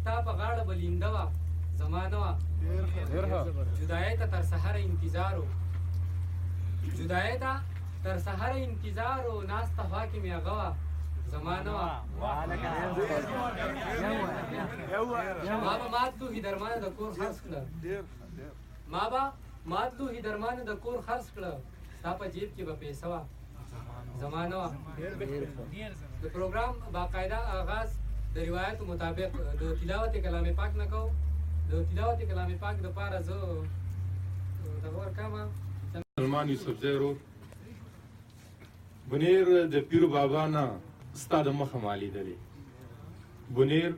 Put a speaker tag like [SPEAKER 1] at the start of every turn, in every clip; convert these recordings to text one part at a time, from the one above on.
[SPEAKER 1] ستا په غاړه به لینده وه زما نه وه جدایۍ ته تر سحره انتظار و جدایۍ ته تر سحره انتظار و ناسته خوا کې مې هغه وه زما نه وه ما به ماتلوهي درمانه د کور خرڅ کړه ما به ماتلوهي درمانه د کور خرڅ کړه ستا په جیب کې به پیسه وه زما نه وه د پروګرام باقاعده آغاز د روایتو مطابق د تلاوت کلام پاک نه کوو د تلاوت کلام پاک دپاره زه دغه ورکوم
[SPEAKER 2] سلمان یوسفزی ورور بنیر د پیر بابا نه ستا د مخه ما لیدلې بنیر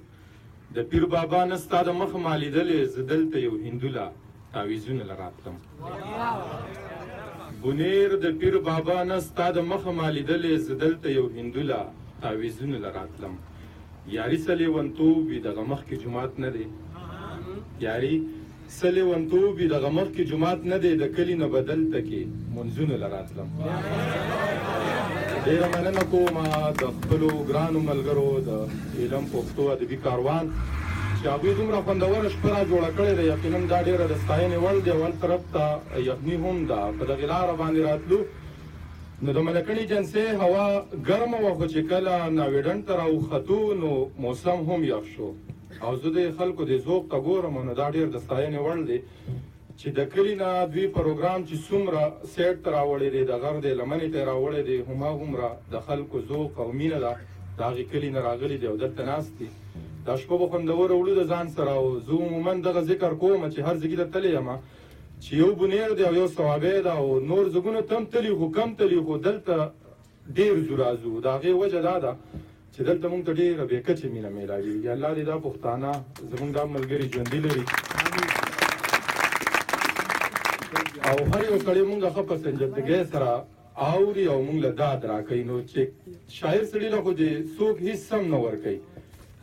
[SPEAKER 2] د پیر بابا نه ستا د مخه ما لیدلې زه دلته یو هندوله تعویذونه له راتلم بنیر د پیر بابا نه ستا د مخه ما لیدلې زه دلته یو هندوله تعویذونه له راتلم یاري څه لیونتوب وي دغه مخکې جومات نه دی یاري څه لیونتوب وي دغه مخکې جومات نه دی د کلي نه به دلته کې منځونه له راتلم ډېره مننه کوم د خپلو ګرانو ملګرو د علم پښتو ادبي کاروان چې هغوی دومره خوندوره شپه را جوړه کړې ده یقینا دا ډېره د ستاینې وړ دی ول طرف ته یخني هم ده په دغې لاره باندې راتلو نو د ملکڼي جنسې هوا ګرمه وه خو چې کله ناویډن ته راوختو نو موسم هم یخ شو او زه د خلکو د ذوق ته ګورم نو دا ډېر د ستاینې وړ دی چې د کلي نه دوی پروګرام چې څومره سیټ ته راوړی دی د غر د لمنې ته یې راوړی دی هماغومره د خلکو ذوق او مینه ده د هغې کلي نه راغلي دی او دلته ناست دي دا شپه به خوندوره وړو د ځان سره او زه عموما دغه ذکر کوم چې هر ځګي ته تللی یم چې یو بنیر دی او یو ثوابی ده او نور ځګونه ته هم تلي خو کم تلي خو دلته ډېر ځو راځو د هغې وجه دا ده چې دلته مونږ ته ډېره بې کچې مینه میلاوېږي الله دې دا پښتانه زمونږ دا ملګري ژوندي لري او هر یو سړی مونږ ښه په سنجیدګۍ سره اوري او مونږ له داد راکوي نو چې شاعر سړي له خو دې څوک هېڅ هم نه ورکوي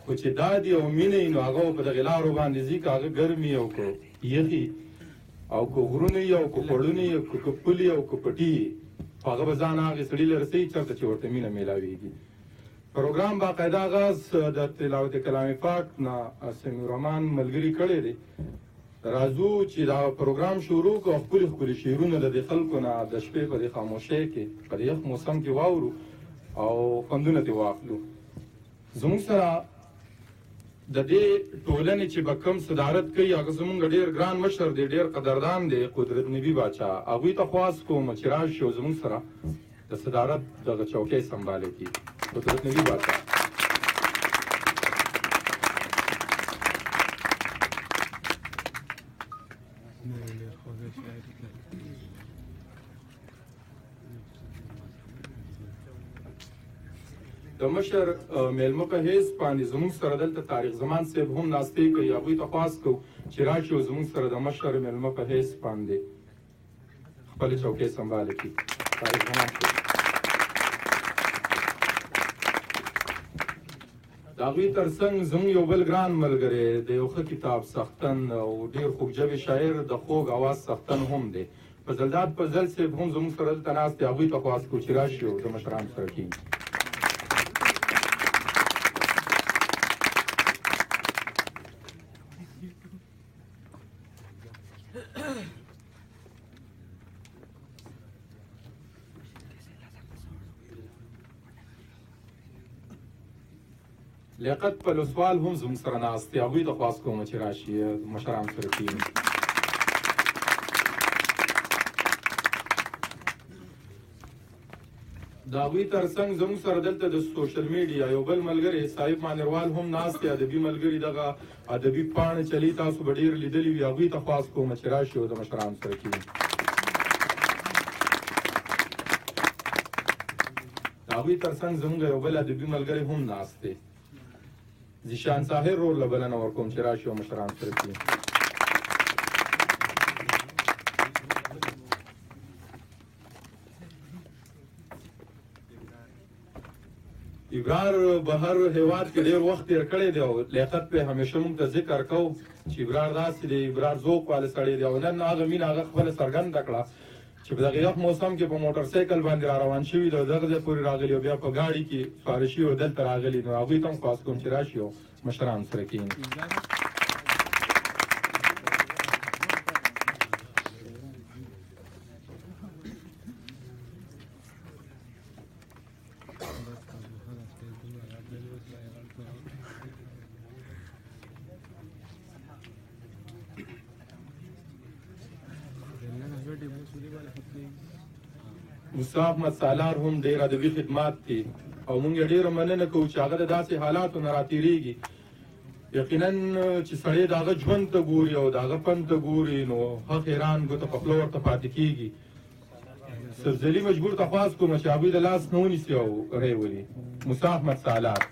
[SPEAKER 2] خو چې داد یې او مینه یي نو هغه په دغې لارو باندې ځي که هغه ګرمي او که یخي او که غرونه یي او که خوړونه یي که پلي او که پټي یي خو هغه به ځان هغې سړي له رسوي چېرته چې ورته مینه میلاوېږي پروګرام باقاعده آغاز د تلاوت کلام پاک نه سمیع الرحمن ملګري کړی دی راځو چې دا پروګرام شروع کړو ښکلي ښکلي شعرونه د دې خلکو نه د شپې په دې خاموشۍ کې په دې یخ موسم کې واورو او خوندونه ترې واخلو زموږ سره د دې ټولنې چې به کوم صدارت کوي هغه زموږ ډېر ګران مشر دی ډېر قدردان دی قدرت نبي باچا هغوی ته خواست کوم چې راشي او زموږ سره د صدارت دغه چوکۍ سنباله کړي قدرت نبي باچا د مشر میلمه په حیث باندې زموږ سره دلته طارق زمان صاحب هم ناستې کوي هغوی ته خواست کوو چې راشي او زموږ سره د مشر میلمه په حیث باندې خپلې چوکۍ سنباله کړي طارق زمان صاحب د هغوی تر څنګ زموږ یو بل ګران ملګری د یو ښه کتاب څښتن او ډېر خوږژبې شاعر د خوږ اواز څښتن هم دی فضلداد فضل صاحب هم زموږ سره دلته ناست دی هغوی ته خواست کوو چې راشي او د مشرانو سره کښېني لیاقت پلوسوال هم زموږ سره ناست دی هغوی ته خواست کوم چې راشي مشرانو سره کښېني د هغوی تر څنګ زموږ سره دلته د سوشل میډیا یو بل ملګری صاحب مانیروال هم ناست دی ادبي ملګري دغه ادبي پاڼې چلی تاسو به ډېر لیدلي وي هغوی ته خواست کوم چې راشي او د مشرانو سره کښېني د هغوی تر څنګ زموږ یو بل ادبي ملګری هم ناست دی زیشان طاهر رور له بلنه ورکوم چې راشي او مشرانو سره کښېني ابرار به هر هیواد کې ډېر وخت تېر کړی دی او لیاقت پې همیشه موږ ته ذکر کوو چې ابرار داسې دی ابرار ذوق والا سړی دی او نن هغه مینه هغه خپله څرګنده کړه چې په دغه یخ موسم کې په موټر سایکل باندې را روان شوي دي او دغه ځای پورې راغلي او بیا په ګاډي کې سپاره شوي او دلته راغلي نو هغوی ته هم خواست کوم چې راشي او مشران سره کېني. موسی احمد سالار هم ډېر ادبي خدمات دي او موږ یې ډېره مننه کوو چې هغه د داسې حالاتو نه راتېرېږي. یقینا چې سړی د هغه ژوند ته ګوري او د هغه فن ته ګوري نو ښه خیران ګوته په خوله ورته پاتې کېږي. سبزلي مجبور ته خواست کوم چې هغوی د لاس نه ونیسي او ری ولي. موسی احمد سالار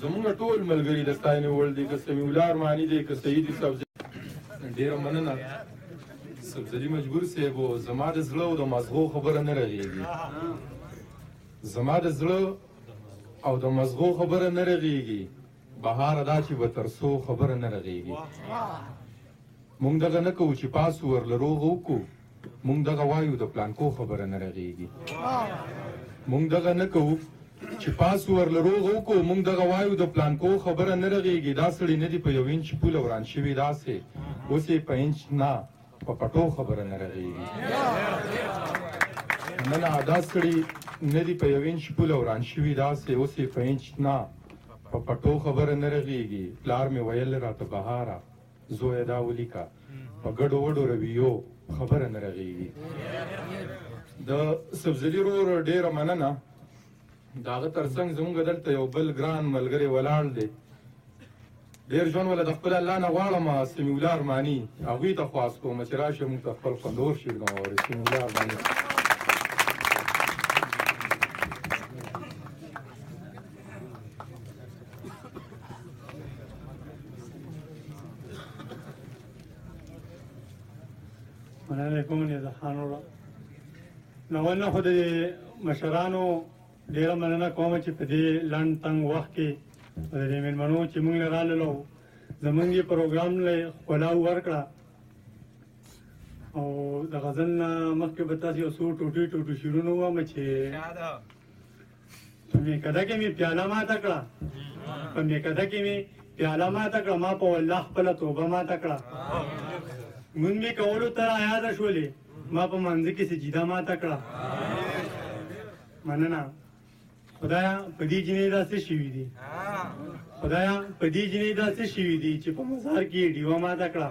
[SPEAKER 2] زمونږ ټول ملګري د ستاینې وړ دي، که سمیع الله ارماني دی، که سعید سبزلي. ډېره مننه سبزلي مجبور صاحب. زما د زړه او د مزغو خبره نه رغېږي، زما د زړه او د مزغو خبره نه رغېږي. بهاره دا چې به تر څو خبره نه رغېږي. مونږ دغه نه کوو چې پاسو ورله روغ وکړو، مونږ دغه وایو د پلانکو خبره نه رغېږي. مونږ دغه نه کوو چې پاسو ورله روغ وکړو، مونږ دغه وایو د پلانکو خبره نه رغېږي. دا سړي نه دي په 1 انچ پوله وران شوي داسې، اوس یې په انچ نه په پټو خبره نه رغېږي. نه نه دا سړي نه دي په 1 انچ پوله وران شوي داسې، اوس یې په انچ نه په پټو خبره نه رغېږي. پلار مې ویل راته بهاره زویه دا ولیکه، په ګډو وډو رویو خبره نه رغېږي. د سبزلي ورور ډېره مننه. د هغه تر څنګ زموږ دلته یو بل ګران ملګری ولاړ دی. ډېر ژوند وله د خپل الله نه غواړم سمیع الله ارماني، هغوی ته خواست کوم چې راشه موږ ته خپل خوندور شعر واورئ. سمیع الله ارماني
[SPEAKER 3] مننه کوم نیزه خان وروره. نو ونه خو د مشرانو ډېره مننه کوم چې په دې لنډ تنګ وخت کې د دې مېلمنو چې موږ له راللو زموږ یې پروګرام له ښکلا ورکړه. او د غزل نه مخکې به تاسې یو څو ټوټې ټوټې شعرونه ووایم چې په میکده کې مې پیاله ماته کړه، په میکده کې مې پیاله ماته کړه، ما په والله خپله توبه ماته کړه. مونږ مې کولو ته رایاده شولې، ما په منځ کې سجده ماته کړه. مننه خدایا په دې جنې دا څه شوي دي، خدایا په دې جنې دا څه شوي دي چې په مزار کې یې ډیوه ماته کړه.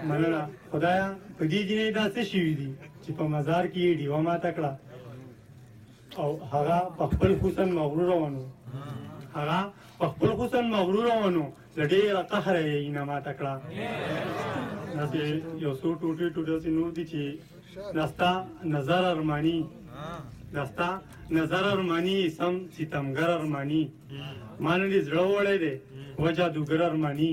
[SPEAKER 3] مننه خدایا په دې جنې دا څه شوي دي چې په مزار کې یې ډیوه ماته کړه. او هغه په خپل حسن مغروره ونو، هغه په خپل حسن مغروره ونو، له ډېره قهره یې اینه ماته کړه. داسې یو څو ټوټې ټوټې داسې نور دي چې دا ستا نظر ارماني، دا ستا نظر ارماني سم ستمګر ارماني، ما نه دې زړه وړی دی و جادوګر ارماني.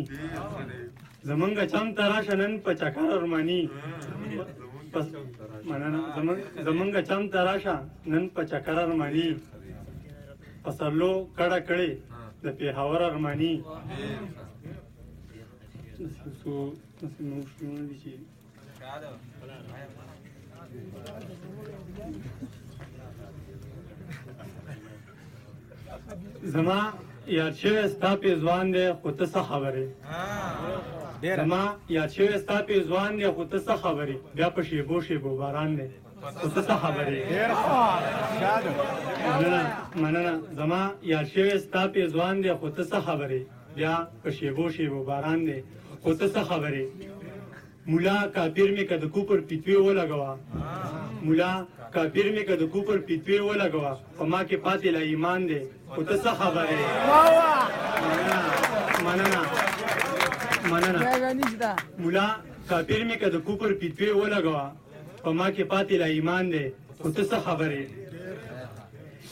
[SPEAKER 3] زمونږ چم ته راشه نن په چکر ارماني. مننه زمونږ چم ته راشه نن په چکر ارماني، پسرلو کړه کړې د پېښور ارماني. زما یاد شوی ستا پېزوان دی خو ته څه خبرې، زما یاد شوی ستا پېزوان دی خو ته څه خبرې، بیا په شیبو شیبو باران دی خو ته څه خبرې. مننه زما یاد شوی ستا پېزوان دی خو ته څه خبرې، بیا په شیبو شیبو باران دی خو ته څه خبرې. مولا کافر مې که د کوپر پیتوې ولګوه، مولا کافر مې که د کوپر پیتوې ولګوه، په ما کې پاتې لا ایمان دی خو ته څه خبرې. مننه مولا کافر مې که د کوپر پیتوې ولګوه، په ما کې پاتې لا ایمان دی خو ته څه خبرې.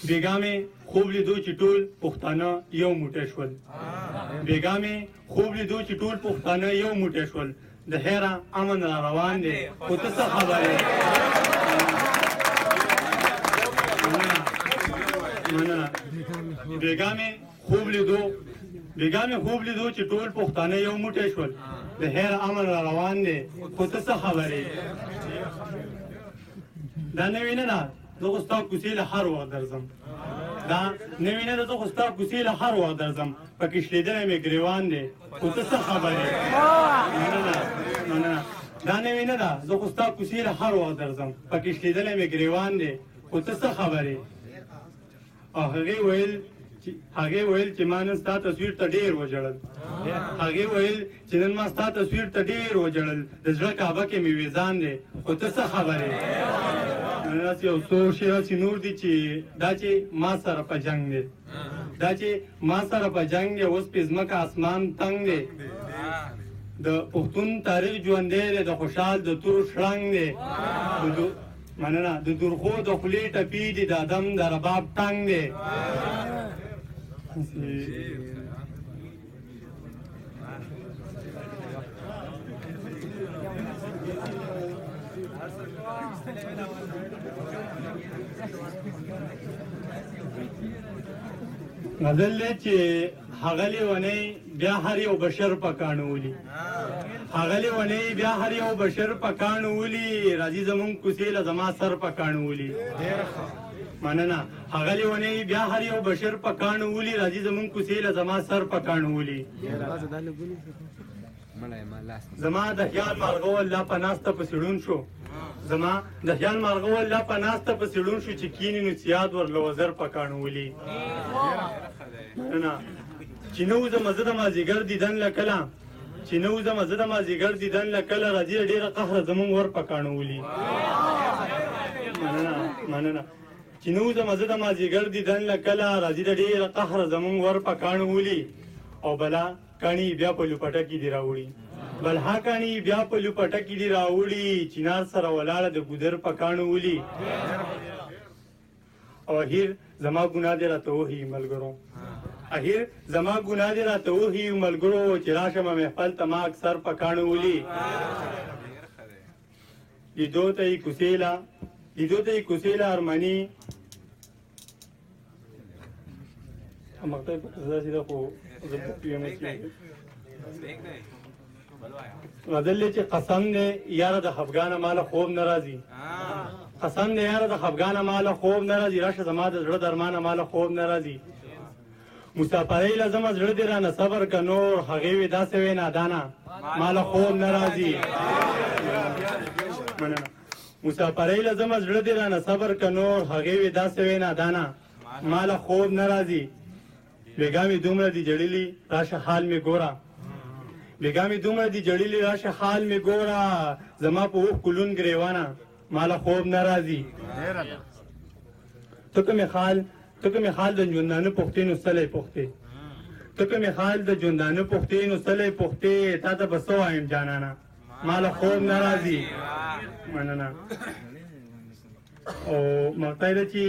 [SPEAKER 3] بیګا مې خوب لیدو چې ټول پښتانه یو موټی شول، بیګا مې خوب لیدو چې ټول پښتانه یو موټی شول، د هیره امن را روان دی خو ته څه خبرې مننه بېګا مې خوب لیدو چې ټول پښتانه یو موټی شول د هیره امن را روان دی خو ته څه خبرې دا نوې نه ده زه خو ستا کوڅې له هر وخت درځم دا نوې نه ده زه خو ستا کوڅې له هر وخت درځم پکې شلېدلی مې ګریوان دی خو ته څه خبرې مننه دا نوې نه ده زه خو ستا کوڅې له هر وخت درځم پکې شلېدلی مې ګریوان دی خو ته څه خبرې او هغې ویل چې ما نن ستا تصویر ته ډېر وژړل هغې ویل چې نن ما ستا تصویر ته ډېر وژړل د زړه کعبه کې مې ویزان دی خو ته څه خبرې داسې یو څو شی داسې نور دي چې دا چې ما سره په جنګ دی دا چې ما سره په جنګ دی اوس پې ځمکه اسمان تنګ دی د پښتون تاریخ ژوندی دی د خوشحال د تور شړنګ دی مننه د درخو د خولې ټپي دي د ادم د رباب ټنګ دی غزل دی چې هغه لیونی بیا هر یو بشر په کاڼو ولي هغه لیونی بیا هر یو بشر په کاڼو ولي راځي زمونږ کوڅې له زما سر په کاڼو ولي مننه هغه لیونی بیا هر یو بشر په کاڼو ولي راځي زمونږ کوڅې له زما سر په کاڼو ولي زما د خیال مارغول لا په ناسته پسې ړوند شو زما د خیال مارغول لا په ناسته پسې ړوند شو چې کینې نو سیاد ورله وزر په کاڼو ولي مننه چې نه وځمه زه د مازدیګر دیدن له کله چې نه وځمه زه د مازدیګر دیدن له کله راځي ډېره قهره زمونږ ور په کاڼو ولي مننه چې نه وځمه زه د مازدیګر دیدن له کله راځي د ډېره قهره زمونږ ور په کاڼو ولي او بلا کاڼي بیا په لوپټه کې دي راوړي بلها کاڼي بیا په لوپټه کې دي راوړي چینار سره ولاړه د ګودر په کاڼو ولي او اخیر زما ګناه دې راته وښیي ملګرو اخیر زما ګناه دې راته وښیي ملګرو چې راشمه محفل ته ما اکثر په کاڼو ولي لیدو ته یې کوڅې له ارمني غزل دی چې قسم دی یاره د خفګانه ماله خوب نه راځي قسم دی یاره د خفګانه ماله خوب نه راځي راشه زما د زړه درمانه ماله خوب نه راځي مسافرۍ له ځمه زړه دې رانه صبر که نور هغې وې داسې وې نادانه ماله خوب نه راځي مننه مسافرۍ له ځمه زړه دې رانه صبر که نور هغې وې داسې وې نادانه ماله خوب نه راځي بېګا مې دومره دي جړلي راشه حال مې ګوره بېګا مې دومره دي جړلي راشه حال مې ګوره زما په اوښکو لوند ګرېوانه ماله خوب نه راځي ته کومې حال د ژوندانه پوښتې نو سلی پوښتې ته کومې حال د ژوندانه پوښتې نو سلی پوښتې تا ته به څه وایم جانانه ماله خوب نه راځي مننه او مقطع ده چې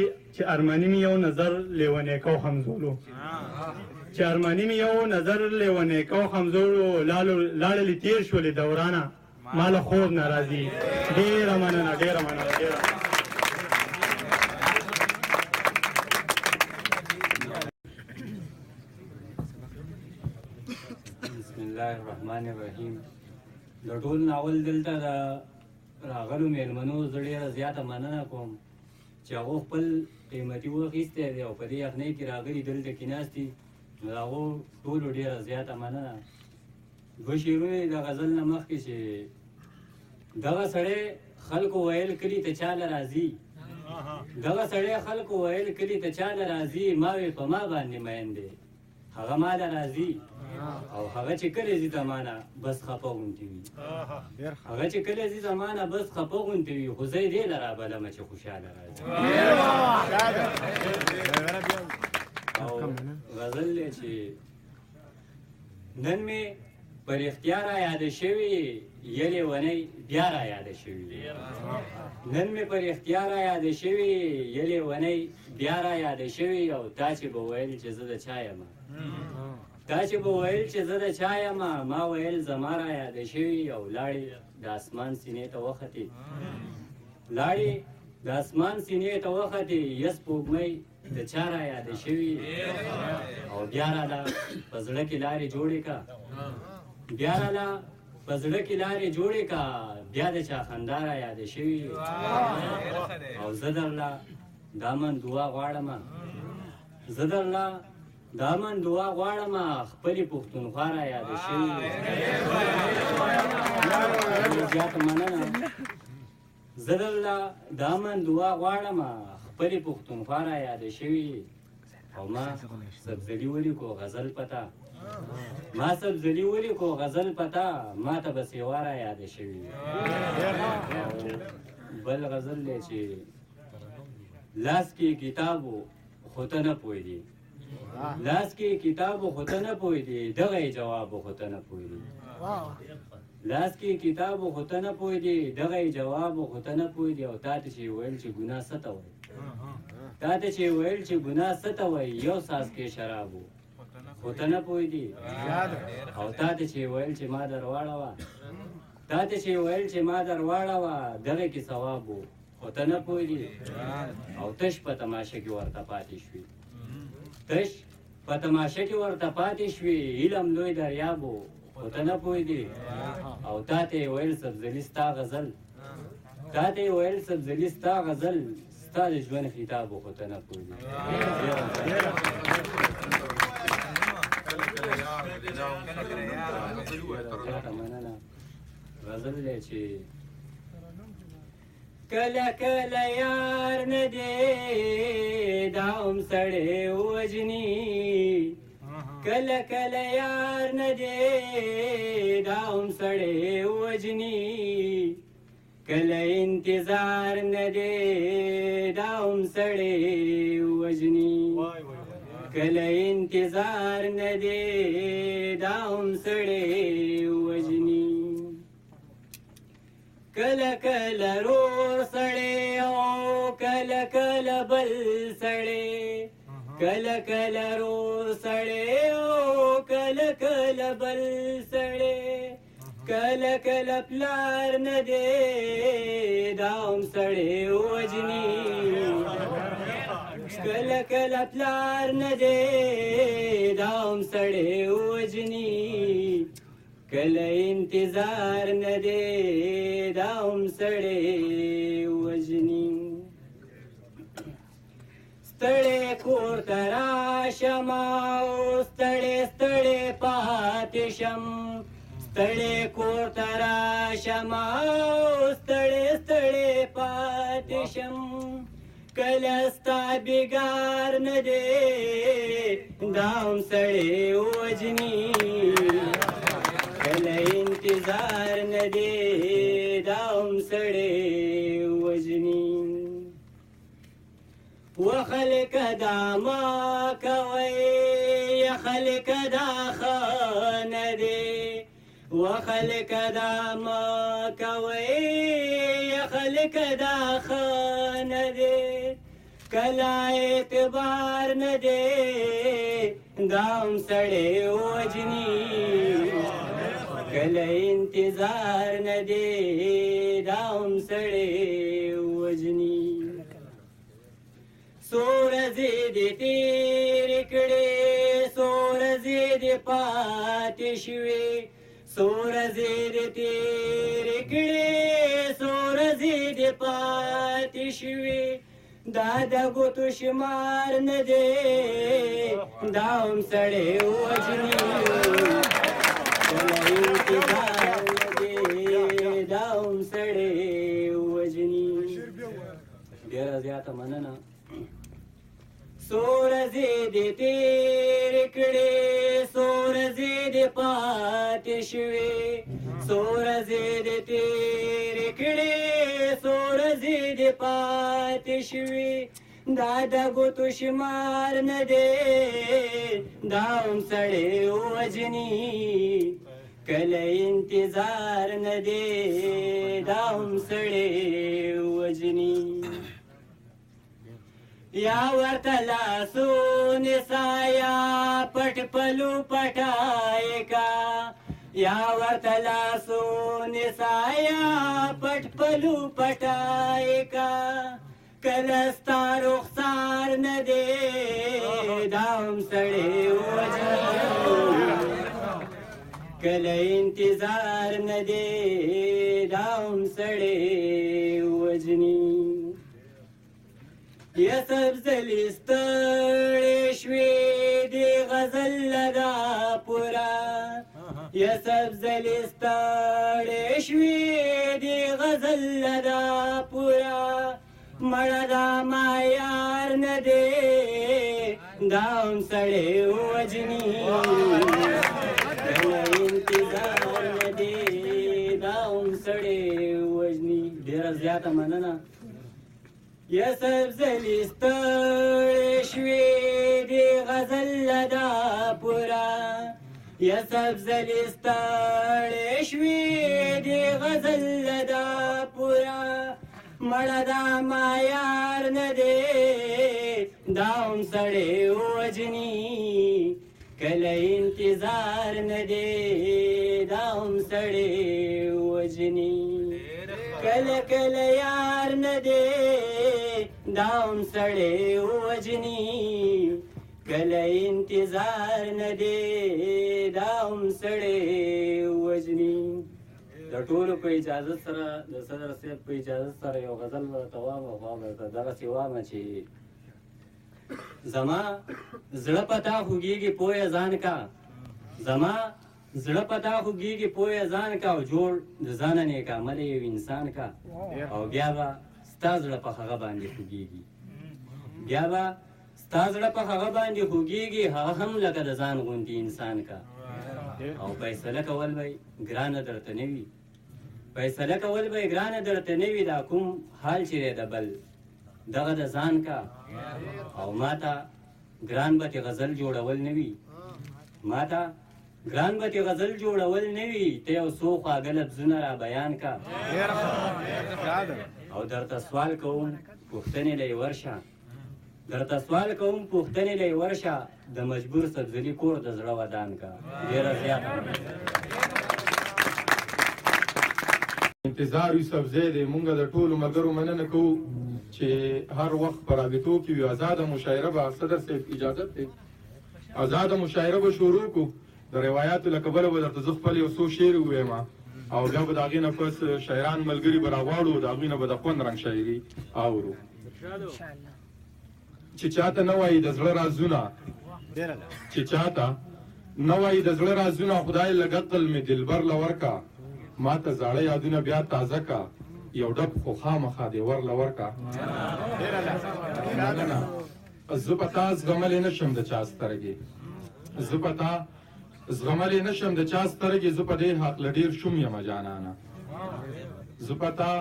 [SPEAKER 3] ارماني مې یو نظر لیونی کو همزولو چې ارماني مې یو نظر لیونی کو همزولو لاړلې تېر شولې دورانه ماله خوب نه راځي ډېره مننه ډېره مننه ډېره
[SPEAKER 4] بسم الله الرحمن الرحیم د ټول ناول دلته د راغلو مېلمنو زه ډېره زیاته مننه کوم چې هغو خپل قیمتي وخت ایستی دی او په دې یخنۍ کې راغلي دلته کېناستي نو د هغو ټولو ډېره زیاته مننه دوه شعرونه د غزل نه مخکې چې دغه سړی خلکو ویل کلي ته چاله راځي دغه سړی خلکو ویل کلي ته چاله راځي ما وې په ما باندې مین دی هغه ماله راځي او هغه چې کله ځي زمانه بس خفه غوندې وي هغه چې کله ځي زمانه بس خفه غوندې وي خو زه یې دې له رابلمه چې خوشحاله راځي او غزل دی چې نن مې پر اختیار را یاده شوي یلې ونۍ بیا را یاده شوي نن مې پر اختیار را یاده شوي یلې ونۍ بیا را یاده شوي او تا چې به ویل چې زه د چا یم دا چې به ویل چې زه د چا یم ما ویل زما را یاده شوي او لاړې د اسمان سینې ته وختې لاړې د اسمان سینې ته وختې یس سپوږمۍ د چا را یاده شوي او بیا راله په زړه کې لارې جوړې که بیا راله په زړه کې لارې جوړې که بیا د چا خندا را یاده شوي او زه درله دا من دعا غواړم زه درله دا من دعا غواړم خپلې پښتونخوا را یاده شوي زیاته مننه زه درله دا من دعا غواړم خپلې پښتونخوا را یاده شوي او ما سبزلي ولیکو غزل پته ما سبزلي ولیکو غزل پته ما ته به سیوا را یاده شوي بل غزل دی چې لاس کې کتابو خو ته نه پوهېدې لاس کې کتابو خو ته نه پوهېدې دغه یې جواب خو ته نه پوهېدې لاس کې کتابو خو ته نه پوهېدې دغه یې جواب خو ته نه پوهېدې او تا ته چې ویل چې ګناه څه ته وایي تا ته چې ویل چې ګناه څه ته وایي یو ساس کې شرابو خو ته نه پوهېدې او تا ته چې ویل چې ما در واړوه تا ته چې ویل چې ما در واړوه دغه کې ثواب و خو ته نه پوهېدې او تش په تماشه کې ورته پاتې شوې تش په تماشه کې ورته پاتې شوې علم لوی دریاب و خو ته نه پوهېدې او تا ته یې ویل سبزلي ستا غزل تا ته یې ویل سبزلي ستا غزل ستا د ژوند خطاب و خو ته نه پوهېدې مننه غزل دی چې کله کله یار نه دی دا هم سړی وژني کله کله یار نه دی دا هم سړی وژني کله انتظار نه دی دا هم سړی وژني کله انتظار نه دی دا هم سړی وژني کله کله رور سړی او کله کله بل سړی کله کله رور سړی او کله کله بل سړی کله کله پلار نه دی دا هم سړی وژني کله کله پلار نه دی دا هم سړی وژني کله انتظار نه دی دا هم سړی وژني ستړی کور ته راشم او ستړی ستړی پاتې شم ستړی کور ته راشم او ستړی ستړی پاتې شم کله ستا بېګار نه دی دا هم سړی وژني کله انتظار نه دی دا هم سړی وژني وخلکه دا ما کوئ یا خلکه دا ښه نه دی وخلکه دا ما کوئ یا خلکه دا ښه نه دی کله اعتبار نه دی دا هم سړی وژني کله انتظار نه دی دا هم سړی وژني څو ورځې دې تېرې کړې څو ورځې دې پاتې شوې څو ورځې دې تېرې کړې څو ورځې دې پاتې شوې دا د ګوتو شمار نه دی دا هم سړی وژني کله انتظار نه دی دا هم سړی وژني ډېره زیاته مننه څو ورځې دې تېرې کړې څو ورځې دې پاتې شوې څو ورځې دې تېرې کړې څو ورځې دې پاتې شوې دا د ګوتو شمار نه دی دا هم سړی وژني کله انتظار نه دی دا هم سړی وژني یا ورته لاسونه سایا پټ پلو پټای کا یا ورته لاسونه سایا پټ پلو پټای کا کله ستا رخسار نه دی دا هم سړی وژني کله انتظار نه دی دا هم سړی وژني یا سبزلې ستړې شوې د غزل لدا پورا یا سبزلې ستړې شوې د غزل لدا پورا مړه دا ما یار نه دی دا هم سړی وژني کله انتظار نه دی دا هم سړی وژني ډېره زیاته مننه یا سبزلې ستړې شوې د غزل لدا پورا یا سبزلې ستړې شوې د غزل لدا پورا مړه دا ما یار نه دی دا هم سړی وژني کله انتظار نه دی دا هم سړی وژني کله کله یار نه دی دا هم سړی وژني کله انتظار نه دی دا هم سړی وژني د ټولو په اجازه سره د صدر صاحب په اجازه سره یو غزل ورته وایم او دغسې وایم چې زما زړه په تا خوږېږي پویه ځان کا زما زړه په تا خوږېږي پویه ځان کا او جوړ د ځانه نیک عمله یو انسان کا او بیا به ستا زړه په هغه باندې خوږېږي بیا به ستا زړه په هغه باندې خوږېږي هغه هم لکه د ځان غوندې انسان کا او فیصله کول به ګرانه درته نه وي فیصله کول به ګرانه درته نه وي دا کوم حال چې دی د بل دغه د ځان کا او ماته ګران به تې غزل جوړول نه وي ماته ګران به تې غزل جوړول نه وي ته یو څو خواږه لفظونه را بیان کا او درته سوال کوم پوښتنې له یې ورشه درته سوال کوم پوښتنې له یې ورشه د مجبور سبزلي کور د زړه ودان کا ډېره زیاته
[SPEAKER 2] انتظار یوسف زی دی مونږ د ټولو ملګرو مننه کوو چې هر وخت په رابطو کې وي ازاده مشاعره به صدر صاحب اجازت دی ازاده مشاعره به شروع کړو د روایاتو له کبله به درته زه خپل یو څو شعر ووایم او بیا به د هغې نه پس شاعران ملګري به راغواړو د هغوی نه به د خوند رنګ شاعري اورو چې چاته نه وایي د زړه رازونه چې چاته نه وایي د زړه رازونه خدای لږ عقل مې دلبر له ورکه ما ته زاړه یادونه بیا تازه کا یو ډب خو خامخا دې ورله ورکه زه په تا زغملی نه شم د چا سترګې زه په تا زغملی نه شم د چا سترګې زه په دې هکله ډېر شوم یمه جانانه زه په تا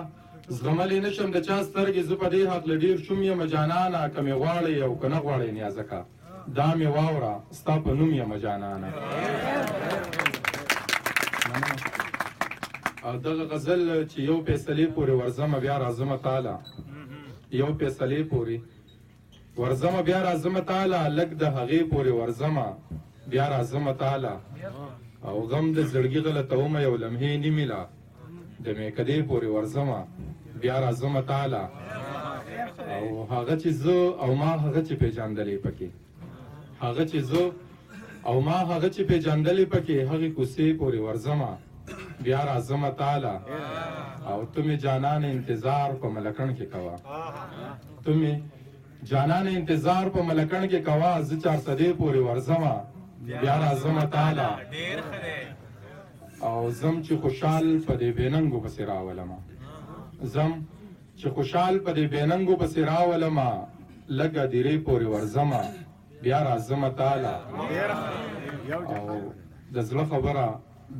[SPEAKER 2] زغملی نه شم د چا سترګې زه په دې هکله ډېر شوم یمه جانانه که مې غواړئ او که نه غواړئ نیازکه دا مې واوره ستا په نوم یمه جانانه او دغه غزل چې یو فیصلې پورې ورځمه بیا راځمه تاله یو فیصلې پورې ورځمه بیا راځمه تاله لږ د هغې پورې ورځمه بیا راځمه تاله او غم د زړګي غلطومه یو لمحې نیمې له د میکدې پورې ورځمه بیا راځمه تاله او هغه چې زه او ما هغه چې پېژندلې پکې هغه چې زه او ما هغه چې پېژندلې پکې هغې کوڅې پورې ورځمه بیا راځمه تاله او ته مې جانان انتظار په ملکڼ کې کوه ته مې جانان انتظار په ملکڼ کې کوه زه چارسدې پورې ورځمه بیا راځمه تاله او زم چې خوشحال په دې بېننګو پسې راولمه زم چې خوشحال په دې بېننګو پسې راولمه لږه دیرې پورې ورځمه بیا راځمه تاله او د زړه خبره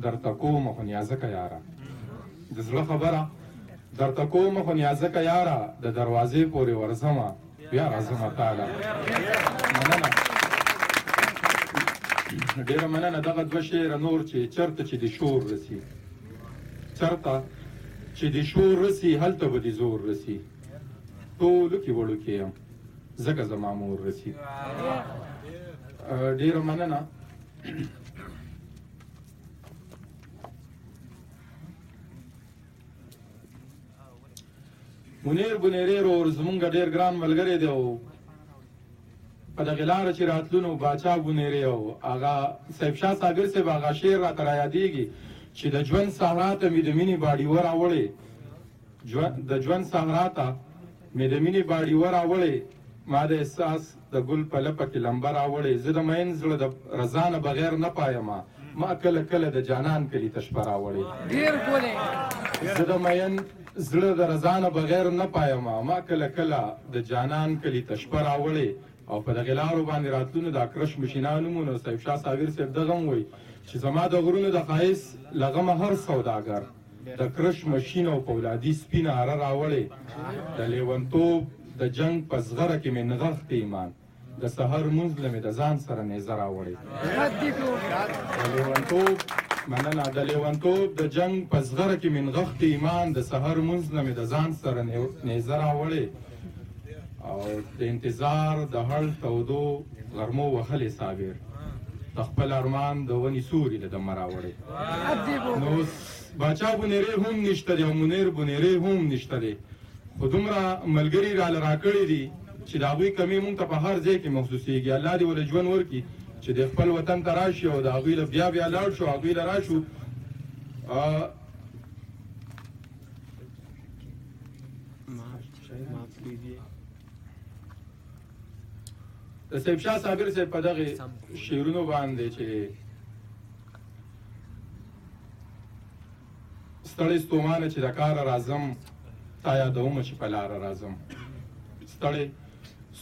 [SPEAKER 2] درته کوم خو نیازکه یاره د زړه خبره درته کوم خو نیازکه یاره د دروازې پورې ورځمه بیا راځمه تاله مننه ډېره مننه دغه دوه شعره نور چې چېرته چې د شور رسي چېرته چې د شور رسي هلته به د زور رسي ټولو کې وړوکی یم ځکه زما مور رسي ډېره مننه منیر بنیرې رور زمونږ ډېر ګران ملګری دی او په دغې لاره چې راتلو نو باچا بنیرې او هغه سیف شاه صابر صاحب هغه شعر راته رایادېږي چې د ژوند صحرا ته مې د مینې باډیوه راوړې د ژوند صحرا ته مې د مینې باډیوه راوړې ما د احساس د ګل په لپه کې لمبه راوړې زه د مین زړه د رضا نه بغیر نه پایمه ما کله کله د جانان کلي ته شپه راوړې زه د مین زړه د رضا نه بغیر نه پایمه ما کله کله د جانان کلي ته شپه راوړې او په دغې لارو باندې راتلو نو د اکرش مشینانو مو نو سیف شاه صابر صاحب دغه هم وایي چې زما د غرونو د ښایست له غمه هر سوداګر د کرش مشین او پولادي سپینه اره راوړې د لیونتوب د جنگ په زغره کې مې نغښتې ایمان د سحر مونځ له مې د ځان سره نیزه راوړې د لیونتوب مننه د لیونتوب د جنگ په زغره کې مې نغښتې ایمان د سحر مونځ له مې د ځان سره نیزه راوړې او د انتظار د هړ تودو غرمو وهلې صابر د خپل ارمان د ونې سوري د دمه راوړې نو باچا بنیرې هم نشته دی او منیر بنیرې هم نشته دی خو دومره ملګري راله راکړي دي چې د هغوی کمې مونږ ته په هر ځای کې محسوسېږي الله دې ولې ژوند ورکړي چې د خپل وطن ته راشي او د هغوی له بیا لاړ شو هغوی له راشو د سیف شاه صابر صاحب په دغې شعرونو باندې چې ستړی ستومانه چې د کاره راځم تا یادومه چې په لاره راځم ستړی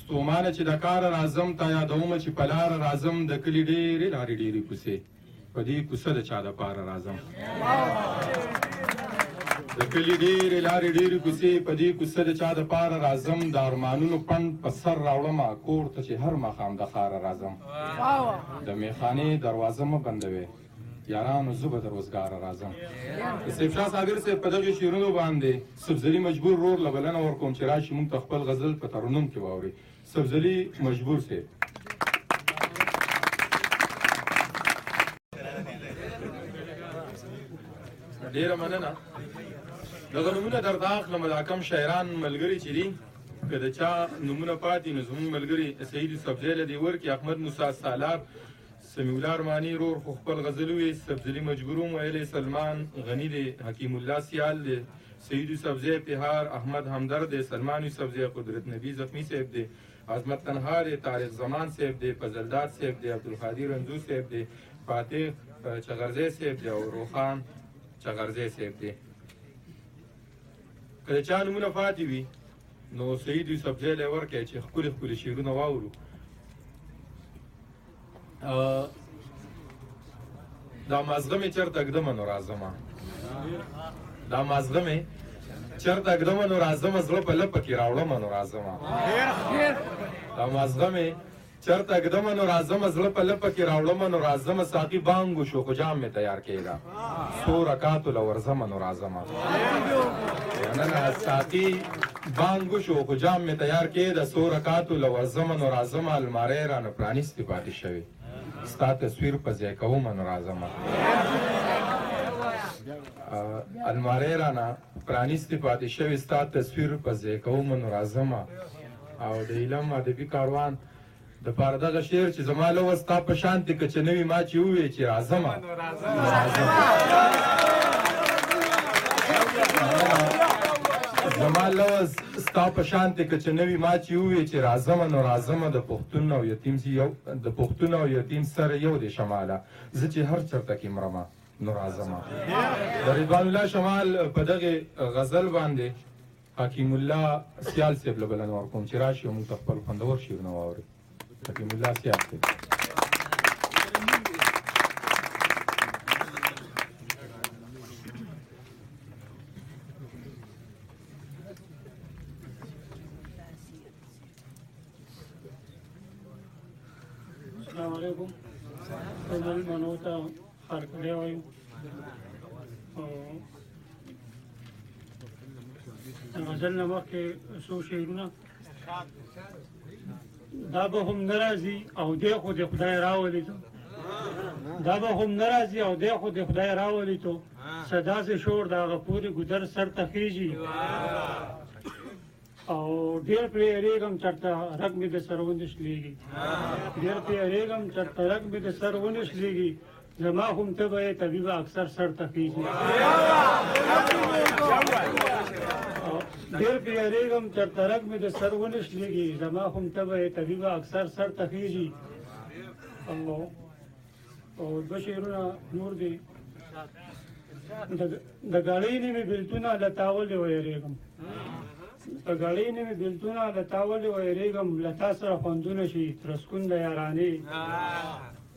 [SPEAKER 2] ستومانه چې د کاره راځم تا یادومه چې په لاره راځم د کلي ډېرې لارې ډېرې کوڅې په دې کوڅه د چا دپاره راځم د کلي ډېرې لارې ډېرې کوڅې په دې کوڅه د چا دپاره راځم د ارمانونو پنډ په سر راوړمه کور ته چې هر ماښام د ښاره راځم د میخانې دروازه مه بندوې یارانو زه به د روزګاره راځم د سیف شاه صابر صاحب په دغې شعرونو باندې سبزلي مجبور رور له بلنه ورکوم چې راشي مونږ ته خپل غزل په ترنم کې واوري سبزلي مجبور صاحب ډېره مننه دغه نومونه درته اخلم دا کم شاعران ملګري چې دي که د چا نومونه پاتې نو زموږ ملګري سعید یوسفزی له دې ورکړي احمد موسی سالار سمیع الله ارماني رور خو خپل غزل وویل سبزلي مجبور هم ویلی سلمان غني دی حکیم الله سیال دی سعید یوسفزی پهار احمد همدرد دی سلمان یوسفزی قدرت نبی زخمی صاحب دی عظمت تنها دی طارق زمان صاحب دی فضلداد صاحب دی عبدالقادر رنځو صاحب دی فاتح چغرزی صاحب دی او روخان چغرزی صاحب دی که د چا نومونه پاتې وي نو سعید یوسفزی له ورکړئ چې ښکلي ښکلي شعرونه واورو دا مازغه مې چېرته ږدمه نو راځمه دا مازغه مې چېرته ږدمه نو راځمه زړه په لپه کې راوړمه نو راځمه دا مازغه مې چېرته ږدمه نو راځمه زړه په لپه کې راوړمه نو راځمه ساقي بانګ وشو خو جام مې تیار کېږه څو رکاتو له ورځمه نو راځمه نه ساقي بانګ وشو خو جام مې تیار کېده څو رکاتو له ورځمه نو راځمه المارۍ رانه پرانیستې پاتې شوې ستا تصویر په ځای کومه نو راځمه المارۍ رانه پرانیستې پاتې شوې ستا تصویر په ځای کومه نو راځمه او د علم ادبي کاروان د پاره دغه شعر چې زما لوز ستا په شانتې که چې نوي ما چې وویې چې راځمه زما لوز ستا په شانتې که چې نوي ما چې وویې چې راځمه نو راځمه د پښتون او یتیم سره یو دی شماله زه چې هر چېرته کې مرمه نو راځمه د رضوان الله شمال په دغې غزل باندې حکیم الله سیال صاحب له بلنه ورکوم چې راشي او موږ ته خپل خوندور شعرونه واوري حکیم الله سیال صاحب
[SPEAKER 3] السلام علیکم زموږ منو ته هر کړی وایو غزل نه مخکې څو شعرونه دا به هم ناراضي او دی خو د خدای راولي ته دا به هم ناراضي او دی خو د خدای راولي ته صدا سے شور دا غپوري ګدر سر ته خيږي او ډېر پرې ریګم چرته رګ مې د سرونه شلېږي ډېر پرې ریګم چرته رګ مې د سرونه شلېږي زما هم ته به طبيب اکثر سر ته خيږي ډېر پرې ریګم چرته رګ مې د سرونه شلېږي زما هم ته به طبيب اکثر سر ته خيږي او دوه شعرونه نور دي د ګاړۍ نیمې بېلتونه له تاولې ویرېږم د ګاړۍ نیمې بېلتونه له تاولې ویرېږم له تا سره خوندونه شي ترسکون د یارانې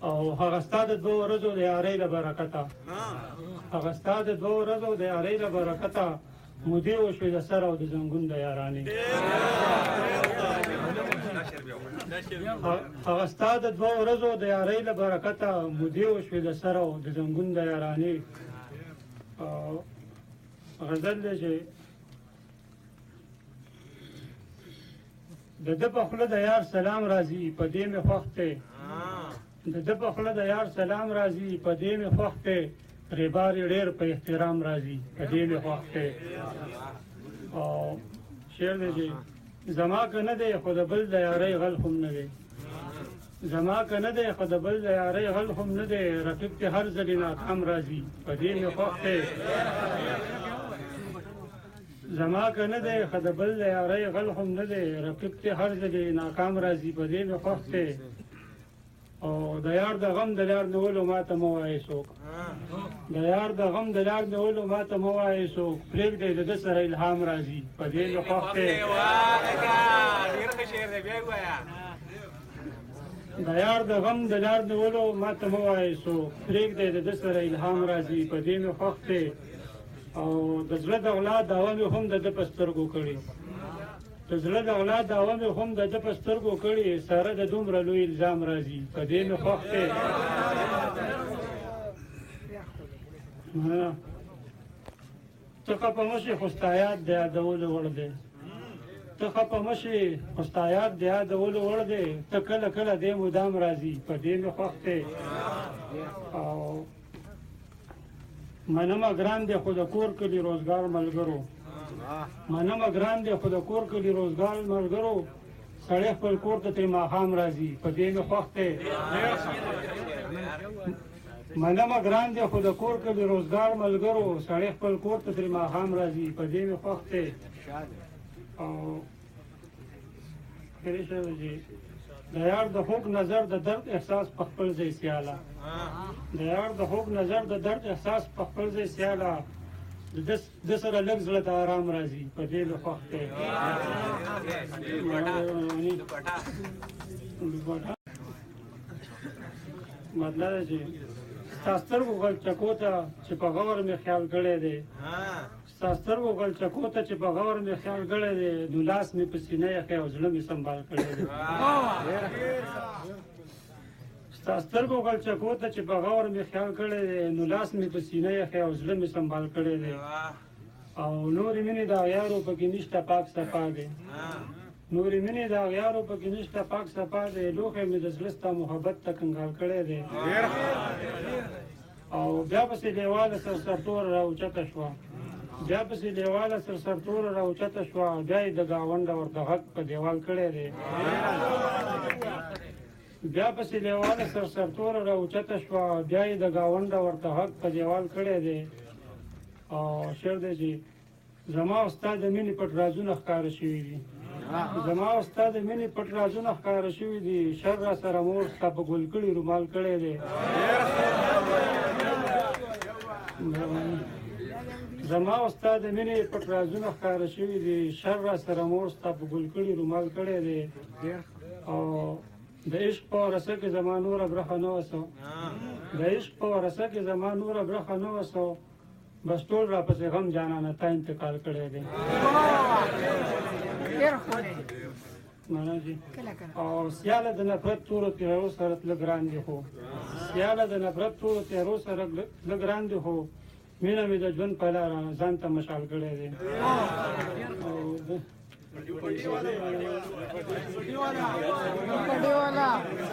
[SPEAKER 3] او هغه ستا د دوه ورځو د یارۍ له برکته هغه ستا د دوه ورځو د یارۍ له برکته مودې وشوې د سر او د زنګون د یارانې هغه ستا د دوه ورځو د یارۍ له برکته مودې وشوې د سر او د زنګون د یارانې غزل دی چې د ده په خوله د یار سلام راځي په دې مې خوښ دی د ده په خوله د یار سلام راځي په دې مې خوښ دی ریبار یې ډېر په احترام راځي په دې مې خوښ دی او شعر دی چې زما که نه دی خو د بل د یارۍ غل هم نه دی زما که نه دی خو د بل د یارۍ غل هم نه دی رقیب کې هر ځلې ناکام راځي په دې مې خوښ دی زما که نه دی خو د بل د یارۍ غل هم نه دی رقیب کې هر ځلې ناکام راځي په دې مې خوښ دی او د یار د غم د لار نیولو ماته مه وایې څوک د یار د غم د لار نیولو ماته مه وایې څوک پرېږدی د ده سره الهام راځي په دې مې خوښ دی د یار د غم د لار نیولو ماته مه وایې څوک پرېږدی د ده سره الهام راځي په دې مې خوښ دی او د زړه د غلا دعوه مې هم د ده په سترګو کړې د زړه د غلا دعوه مې هم د ده په سترګو کړې ساره د دومره لوی الزام راځي په دې مې خوښ دی ته خفه مه شې خو ستا یاد د یادولو وړ دی ته خفه مه شې خو ستا یاد د یادولو وړ دی ته کله کله دې مدام راځي په دې مې خوښ دی او منمه ګران دی خو د کور کلي روزګار ملګرو منمه ګران دی خو د کور کلي روزګار ملګرو سړی خپل کور ته ترې ماښام راځي په دې مې خوښ دی منمه ګران دی خو د کور کلي روزګار ملګرو سړی خپل کور ته ترې ماښام راځي په دې مې خوښ دی او د یار د خوږ نظر د درد احساس په خپل ځای سیاله د یار د خوږ نظر د درد احساس په خپل ځای سیاله د سره لږ زړه ته آرام راځي په دې مې خوښ دی مطلب دی چې ستا سترګو غلچکو ته چې په غور مې خیال کړی دی ستا سترګو غلچکو ته چې په غور مې خیال کړی دی نو لاس مې په سینه ایښی او زړه مې سنبال کړی دی ستا سترګو غلچکو ته چې په غور مې خیال کړی دی نو لاس مې په سینه ایښی او زړه مې سنبال کړی دی او نورې مینې د اغیارو پکې نشته پاک صفا دی نورې مینې د اغیارو پکې نشته پاک صفا دی لوښی مې د زړه ستا محبت ته کنګال کړی دی او بیا پسې لیواله سرسرتوره راوچته شوه بیا پسې لیواله سرسرتوره راوچته شوه بیا یې د ګاونډه ورته غږ په دیوال کړی دی بیا پسې لیواله سرسرتوره راوچته شوه بیا یې د ګاونډه ورته غږ په دیوال کړی دی او شعر دی چې زما او ستا د مینې پټ رازونه ښکاره شوي دي زما او ستا د مینې پټ رازونه ښکاره شوي دي شر را سره مور ستا په ګل کړي رومال کړی دی زما او ستا د مینې پټ رازونه ښکاره شوي دي شر را سره مور ستا په ګل کړي رومال کړی دی او د عشق په ورسه کې زما نوره برخه نه وسو د عشق په ورسه کې زما نوره برخه نه وسو بس ټول را پسې غم جانانه تا انتقال کړی دی او سیاله د نفرت تورو تیارو سره تله ګران دي خو سیاله د نفرت تورو تیارو سره تله ګران دي خو مینه مې د ژوند په لاره ځان ته مشال کړی دی
[SPEAKER 5] पट्टी वाला